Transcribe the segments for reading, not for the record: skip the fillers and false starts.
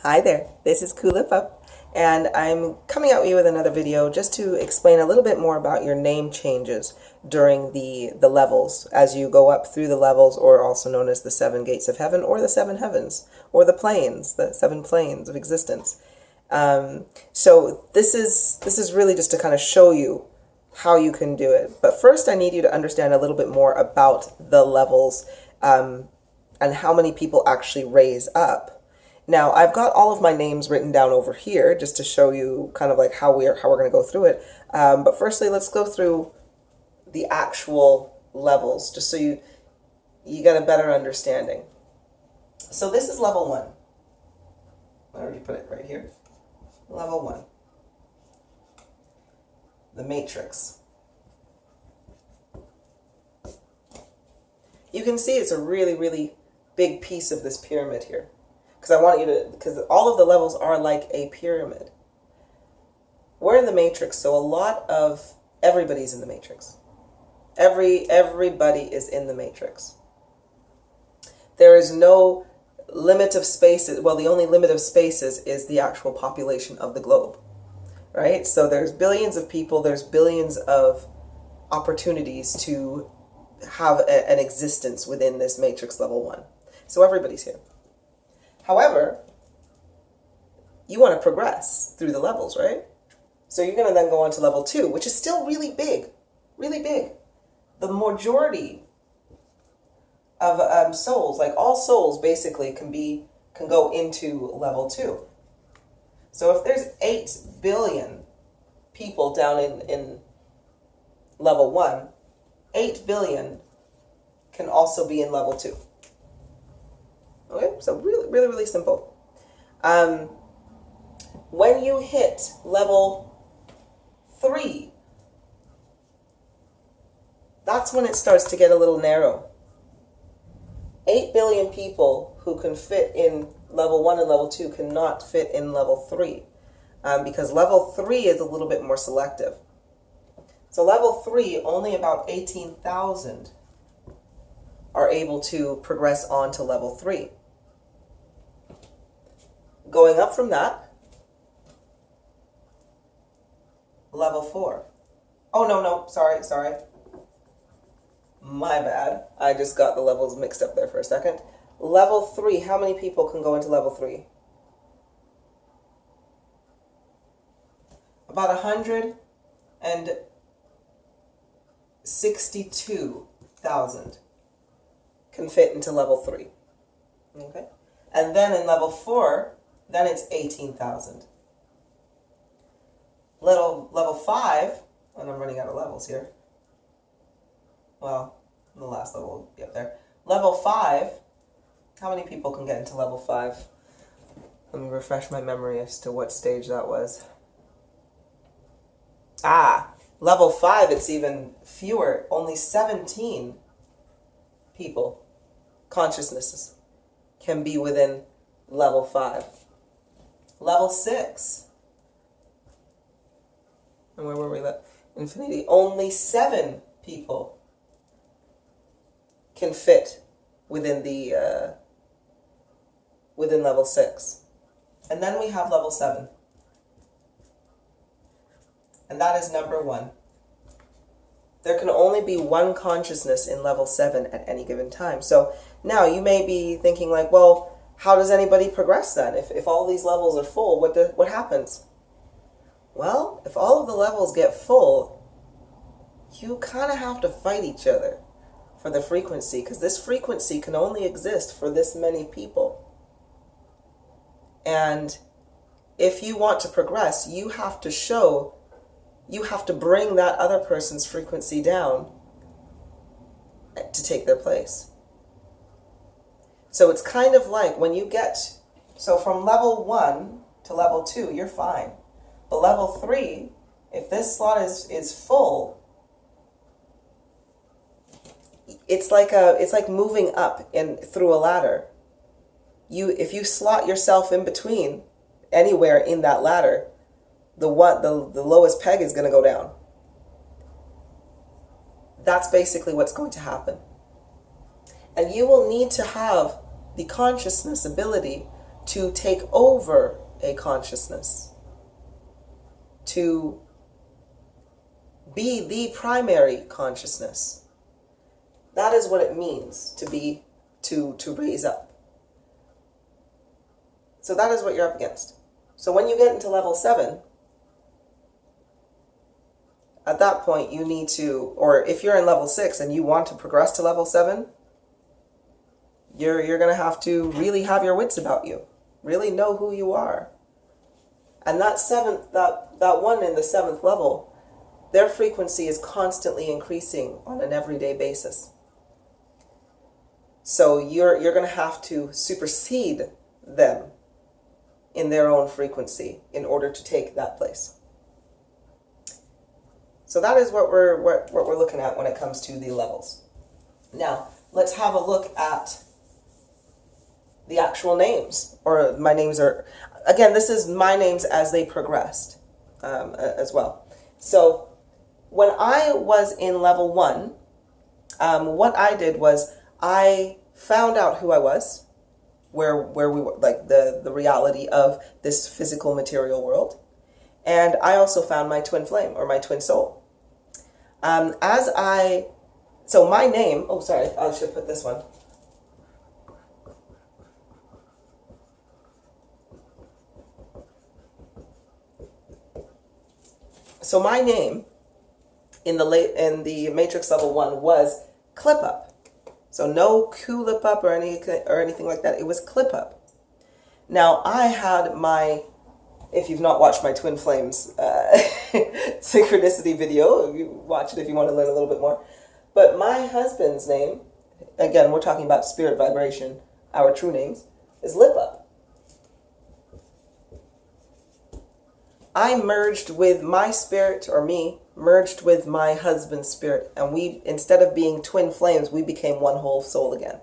Hi there, this is Kulipup, and I'm coming at you with another video just to explain a little bit more about your name changes during the levels as you go up through the levels, or also known as the 7 gates of heaven or the 7 heavens or the planes, the 7 planes of existence. So this is really just to kind of show you how you can do it. But first I need you to understand a little bit more about the levels and how many people actually raise up. Now, I've got all of my names written down over here just to show you kind of like how we're going to go through it. But firstly, let's go through the actual levels just so you get a better understanding. So this is level 1. I already put it right here. Level 1. The matrix. You can see it's a really, really big piece of this pyramid here. Because I want you to, because all of the levels are like a pyramid. We're in the matrix, so a lot of everybody's in the matrix. Everybody is in the matrix. There is no limit of spaces. Well, the only limit of spaces is the actual population of the globe, right? So there's billions of people, there's billions of opportunities to have an existence within this matrix level 1. So everybody's here. However, you want to progress through the levels, right? So you're going to then go on to level 2, which is still really big, really big. The majority of souls, like all souls basically can go into level 2. So if there's 8 billion people down in level 1, 8 billion can also be in level 2. Okay, so really, really, really simple. When you hit level 3, that's when it starts to get a little narrow. 8 billion people who can fit in level 1 and level 2 cannot fit in level 3 because level 3 is a little bit more selective. So level 3, only about 18,000 are able to progress on to level 3. Going up from that, level 4. Oh, no, sorry. My bad. I just got the levels mixed up there for a second. Level 3, how many people can go into level 3? About 162,000 can fit into level 3. Okay? And then in level 4, then it's 18,000. Level 5, and I'm running out of levels here. Well, the last level will be up there. Level 5, how many people can get into level 5? Let me refresh my memory as to what stage that was. Level 5, it's even fewer. Only 17 people, consciousnesses, can be within level 5. Level 6. And where were we? Infinity. Only 7 people can fit within the within level 6. And then we have level 7. And that is number 1. There can only be one consciousness in level 7 at any given time. So now you may be thinking like, well, how does anybody progress then? If all these levels are full, what happens? Well, if all of the levels get full, you kind of have to fight each other for the frequency, because this frequency can only exist for this many people. And if you want to progress, you have to bring that other person's frequency down to take their place. So it's kind of like when you get, so from level 1 to level 2, you're fine. But level 3, if this slot is full, it's like moving up through a ladder. If you slot yourself in between anywhere in that ladder, the lowest peg is going to go down. That's basically what's going to happen. And you will need to have the consciousness ability to take over a consciousness, to be the primary consciousness. That is what it means to be, to raise up. So that is what you're up against. So when you get into level 7, at that point you need to, or if you're in level 6 and you want to progress to level 7, you're going to have to really have your wits about you. Really know who you are. And that one in the 7th level, their frequency is constantly increasing on an everyday basis. So you're going to have to supersede them in their own frequency in order to take that place. So that is what we're looking at when it comes to the levels. Now, let's have a look at the actual names, or my names are, again, this is my names as they progressed as well. So when I was in level 1, what I did was I found out who I was, where we were, like the reality of this physical material world. And I also found my twin flame, or my twin soul. So my name, oh sorry, I should put this one. So my name in the Matrix level 1 was Kulipup. So no Kulipup or anything like that. It was Kulipup. Now I had if you've not watched my Twin Flames synchronicity video, you watch it if you want to learn a little bit more. But my husband's name, again, we're talking about spirit vibration, our true names, is Lipup. I merged with my spirit, or me, merged with my husband's spirit. And we, instead of being twin flames, we became one whole soul again.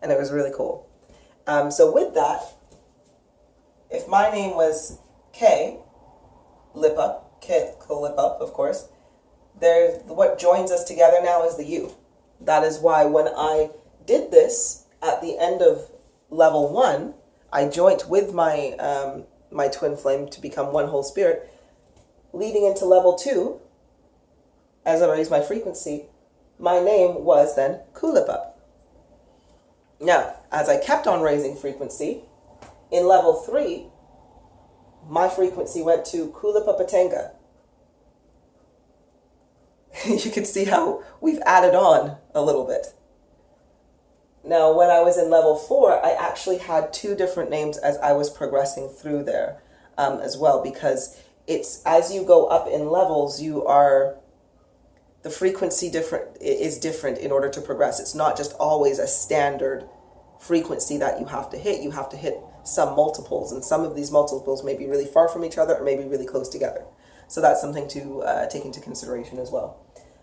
And it was really cool. So with that, if my name was K, Kulipup, of course, what joins us together now is the U. That is why when I did this at the end of level 1, I joined with my my twin flame to become one whole spirit. Leading into level 2, as I raised my frequency, my name was then Kulipup. Now, as I kept on raising frequency, in level 3, my frequency went to Kulipupatenga. You can see how we've added on a little bit. Now, when I was in level 4, I actually had 2 different names as I was progressing through there as well, because it's as you go up in levels, the frequency is different in order to progress. It's not just always a standard frequency that you have to hit. You have to hit some multiples, and some of these multiples may be really far from each other or maybe really close together. So that's something to take into consideration as well.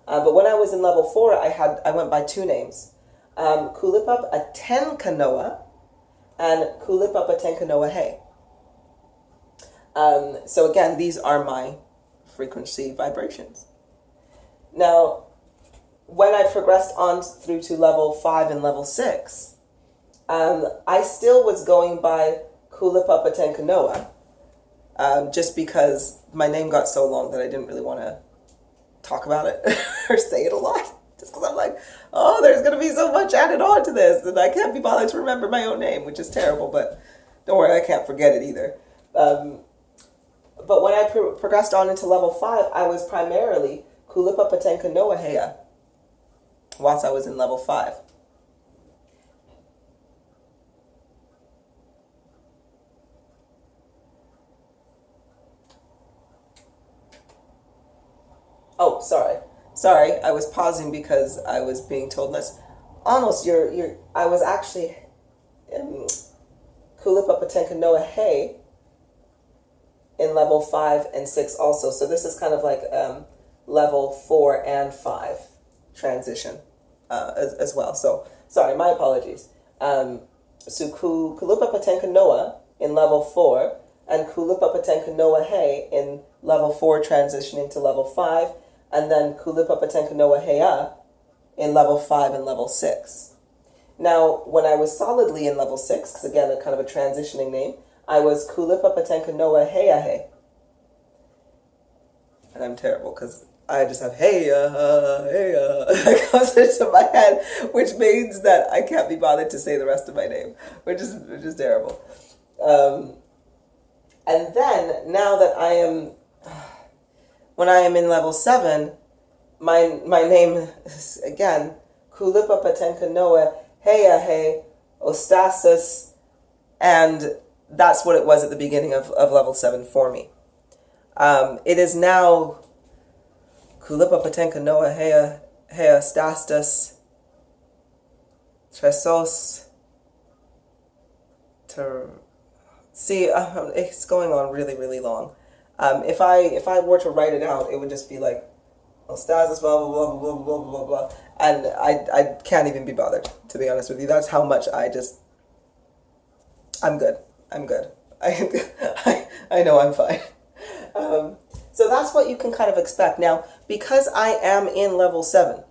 But when I was in level 4, I went by 2 names. Kulipupatenkanoa and Kulipupatenkanoa. So again, these are my frequency vibrations. Now, when I progressed on through to level 5 and level 6, I still was going by Kulipupatenkanoa, just because my name got so long that I didn't really want to talk about it or say it a lot. Just because I'm like, oh, there's going to be so much added on to this, and I can't be bothered to remember my own name, which is terrible, but don't worry, I can't forget it either. But when I progressed on into level 5, I was primarily Kulipupatenkanoa whilst I was in level 5. Oh, sorry, I was pausing because I was being told this. Almost, I was actually Kulipupatenkanoa in level 5 and 6 also. So this is kind of like level 4 and 5 transition as well. So, sorry, my apologies. So Kulipupatenkanoa in level 4 and Kulipupatenkanoa in level 4 transitioning to level 5, and then Kulipupatenkanoa in level 5 and level 6. Now, when I was solidly in level 6, because again, a kind of a transitioning name, I was Kulipup Noah Heyahe. And I'm terrible because I just have hey that comes into my head, which means that I can't be bothered to say the rest of my name, which is terrible. And then now that when I am in level 7, my name is again Kulipup Noah Heyahe Ostasis, and that's what it was at the beginning of level 7 for me. It is now Kulipup Noah Heostastas Tresos. See, it's going on really, really long. If I were to write it out, it would just be like Ostasis, blah blah blah blah blah blah blah, and I can't even be bothered, to be honest with you. That's how much I'm good. I know I'm fine. So that's what you can kind of expect. Now, because I am in level 7,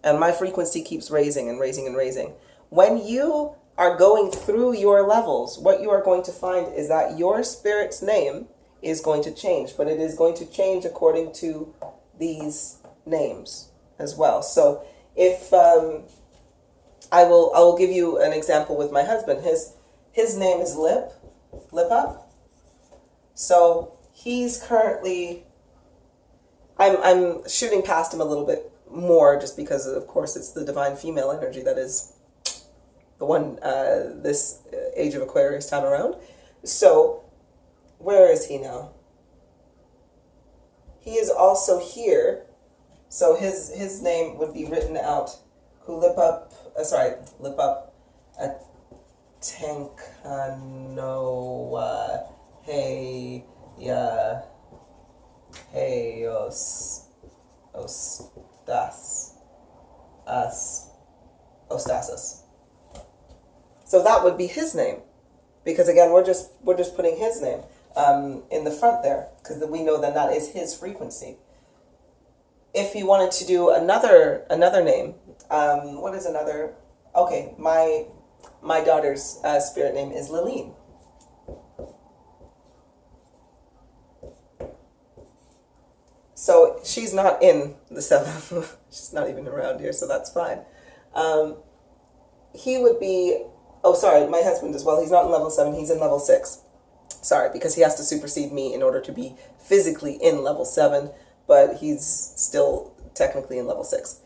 and my frequency keeps raising and raising and raising, when you are going through your levels, what you are going to find is that your spirit's name is going to change, but it is going to change according to these names as well. So if I will give you an example with my husband. His name is Lipup. So he's currently, I'm shooting past him a little bit more just because, of course, it's the divine female energy that is the one this age of Aquarius time around. So where is he now? He is also here. So his name would be written out Lipup Tenkanoa Ostasis. So that would be his name, because again we're just putting his name in the front there, because we know that is his frequency. If you wanted to do another name, what is another? Okay, my daughter's spirit name is Liline. So she's not in the 7. She's not even around here, so that's fine. He would be, my husband as well. He's not in level 7, he's in level 6. Sorry, because he has to supersede me in order to be physically in level 7, but he's still technically in level 6.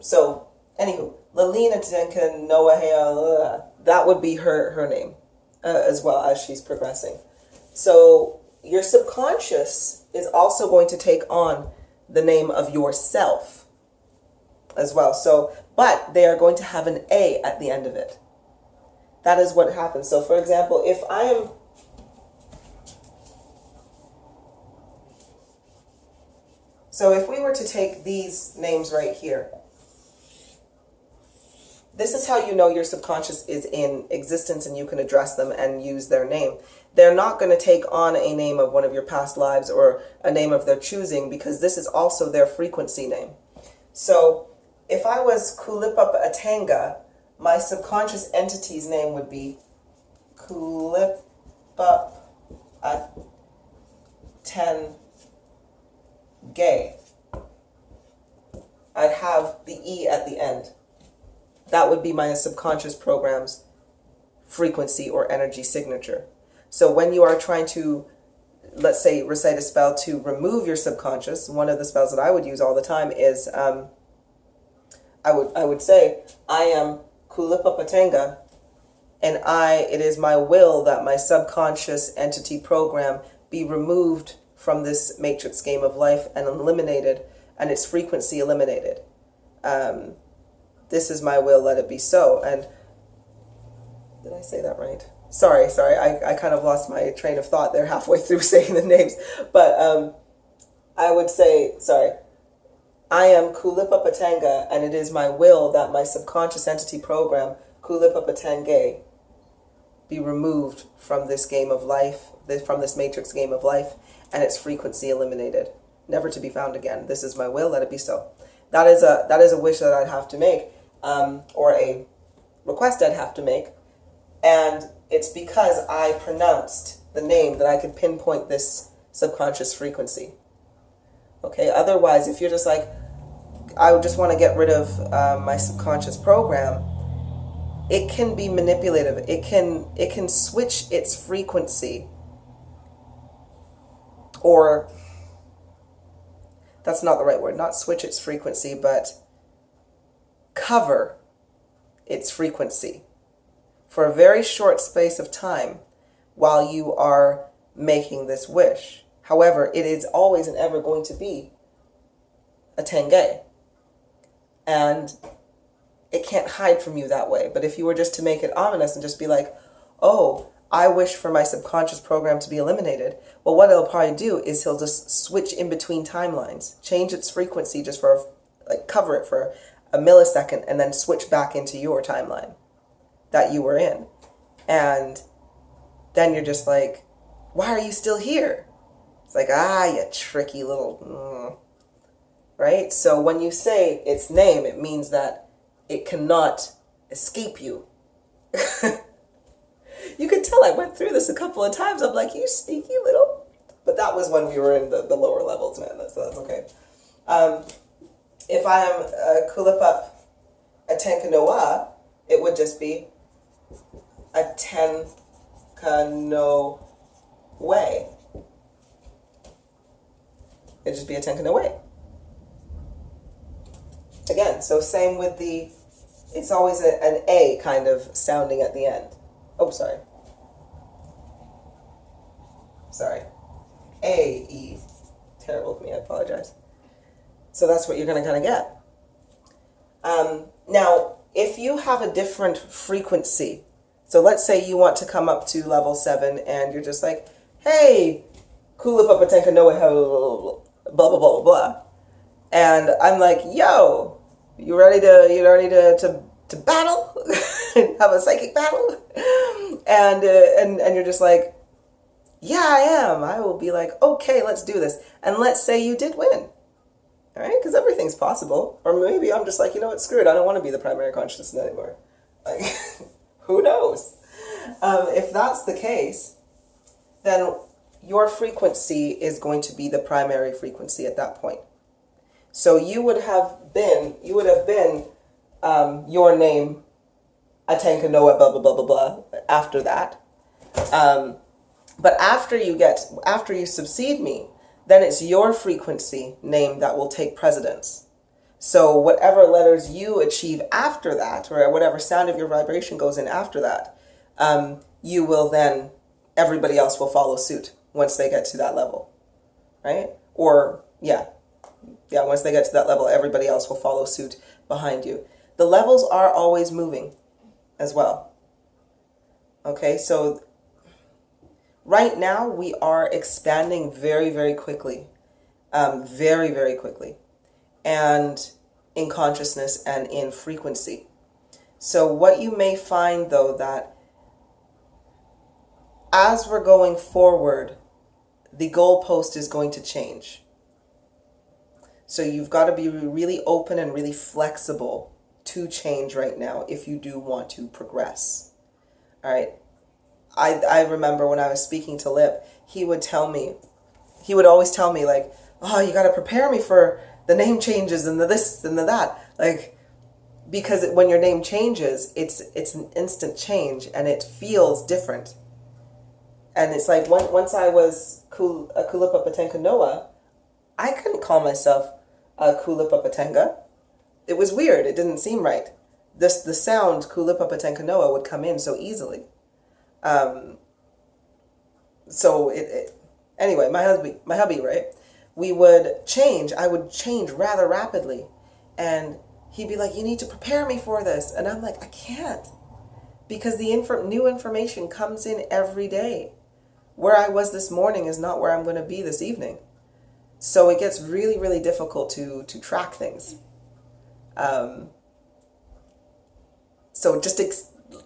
So, anywho, Lalina Tenka Noah, that would be her name, as well as she's progressing. So, your subconscious is also going to take on the name of yourself as well. So, but they are going to have an A at the end of it. That is what happens. So, for example, if we were to take these names right here, this is how you know your subconscious is in existence and you can address them and use their name. They're not going to take on a name of one of your past lives or a name of their choosing, because this is also their frequency name. So if I was Kulipup Atanga, my subconscious entity's name would be Kulipup Atanga. I'd have the E at the end. That would be my subconscious program's frequency or energy signature. So when you are trying to, let's say, recite a spell to remove your subconscious, one of the spells that I would use all the time is, I would say, I am Kulipup Atanga, and it is my will that my subconscious entity program be removed from this matrix game of life and eliminated, and its frequency eliminated. This is my will, let it be so. And did I say that right? Sorry, I kind of lost my train of thought there halfway through saying the names. But I would say, I am Kulipup Atanga, and it is my will that my subconscious entity program, Kulipup Atanga, be removed from this game of life, from this matrix game of life, and its frequency eliminated, never to be found again. This is my will, let it be so. That is a wish that I'd have to make, or a request I'd have to make. And it's because I pronounced the name that I could pinpoint this subconscious frequency. Okay, otherwise, if you're just like, I would just want to get rid of my subconscious program, it can be manipulative. It can switch its frequency, or that's not the right word, not switch its frequency, but cover its frequency for a very short space of time while you are making this wish. However, it is always and ever going to be a Tenge. And it can't hide from you that way. But if you were just to make it ominous and just be like, oh, I wish for my subconscious program to be eliminated, well, what it'll probably do is he'll just switch in between timelines, change its frequency just for, like, cover it for a millisecond, and then switch back into your timeline that you were in. And then you're just like, why are you still here? It's like, you tricky little... Right? So when you say its name, it means that it cannot escape you. You can tell I went through this a couple of times. I'm like, you sneaky little... But that was when we were in the lower levels, man. So that's okay. If I am a Kulipup Atenkanoa, it would just be Atenkano way. It'd just be Atenkano way. Again, so same with the, it's always an A kind of sounding at the end. Oh, sorry. Sorry. A-E. Terrible of me, I apologize. So that's what you're going to kind of get. Now, if you have a different frequency, so let's say you want to come up to level 7 and you're just like, hey, Kulipup Atenkanoa, blah, blah, blah, blah, blah. And I'm like, yo, you ready to battle? Have a psychic battle? And you're just like, yeah, I am. I will be like, okay, let's do this. And let's say you did win. All right? Because everything's possible. Or maybe I'm just like, you know what, screw it. I don't want to be the primary consciousness anymore. Like, who knows? If that's the case, then your frequency is going to be the primary frequency at that point. So you would have been your name, Atenkanoa, blah, blah, blah, blah, blah, after that. But after you succeed me, then it's your frequency name that will take precedence. So whatever letters you achieve after that, or whatever sound of your vibration goes in after that, you will then, everybody else will follow suit once they get to that level, right? Or, yeah, once they get to that level, everybody else will follow suit behind you. The levels are always moving as well. Okay, so right now we are expanding very, very quickly. Very, very quickly. And in consciousness and in frequency. So what you may find, though, that as we're going forward, the goalpost is going to change. So you've got to be really open and really flexible to change right now if you do want to progress. All right. I remember when I was speaking to Lip, he would always tell me, like, oh, you got to prepare me for the name changes and the this and the that. Like, because when your name changes, it's an instant change and it feels different. And it's like, once I was a Kulipup Atenkanoa, I couldn't call myself a Kulipup Atenga. It was weird. It didn't seem right. The sound Kulipup Atenkanoa would come in so easily. So anyway, my hubby, right? We would change. I would change rather rapidly, and he'd be like, "You need to prepare me for this," and I'm like, "I can't," because the new information comes in every day. Where I was this morning is not where I'm going to be this evening. So it gets really, really difficult to track things. So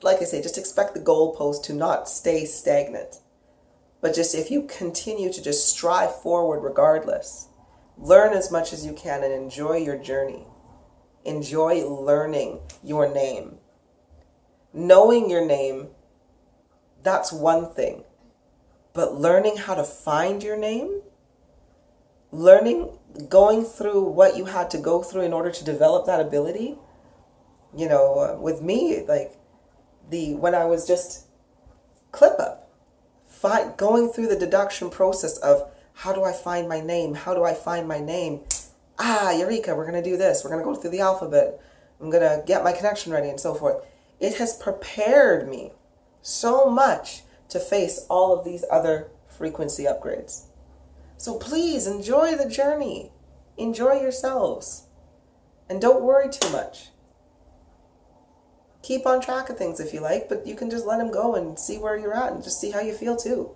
like I say, just expect the goalpost to not stay stagnant. But just if you continue to just strive forward regardless, learn as much as you can and enjoy your journey. Enjoy learning your name. Knowing your name, that's one thing. But learning how to find your name, going through what you had to go through in order to develop that ability, with me, like when I was just Kulipup, going through the deduction process of how do I find my name? How do I find my name? Eureka, we're going to do this. We're going to go through the alphabet. I'm going to get my connection ready and so forth. It has prepared me so much to face all of these other frequency upgrades. So please enjoy the journey. Enjoy yourselves. And don't worry too much. Keep on track of things if you like, but you can just let them go and see where you're at and just see how you feel too.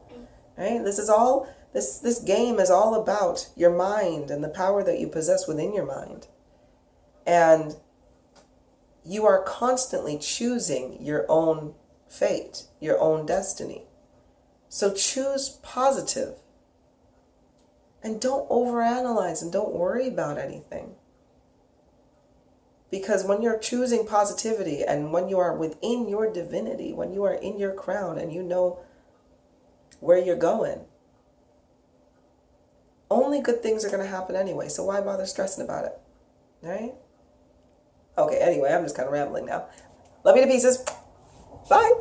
Right? This game is all about your mind and the power that you possess within your mind. And you are constantly choosing your own fate, your own destiny. So choose positive. And don't overanalyze and don't worry about anything. Because when you're choosing positivity and when you are within your divinity, when you are in your crown and you know where you're going, only good things are going to happen anyway. So why bother stressing about it? Right? Okay, anyway, I'm just kind of rambling now. Love you to pieces. Bye.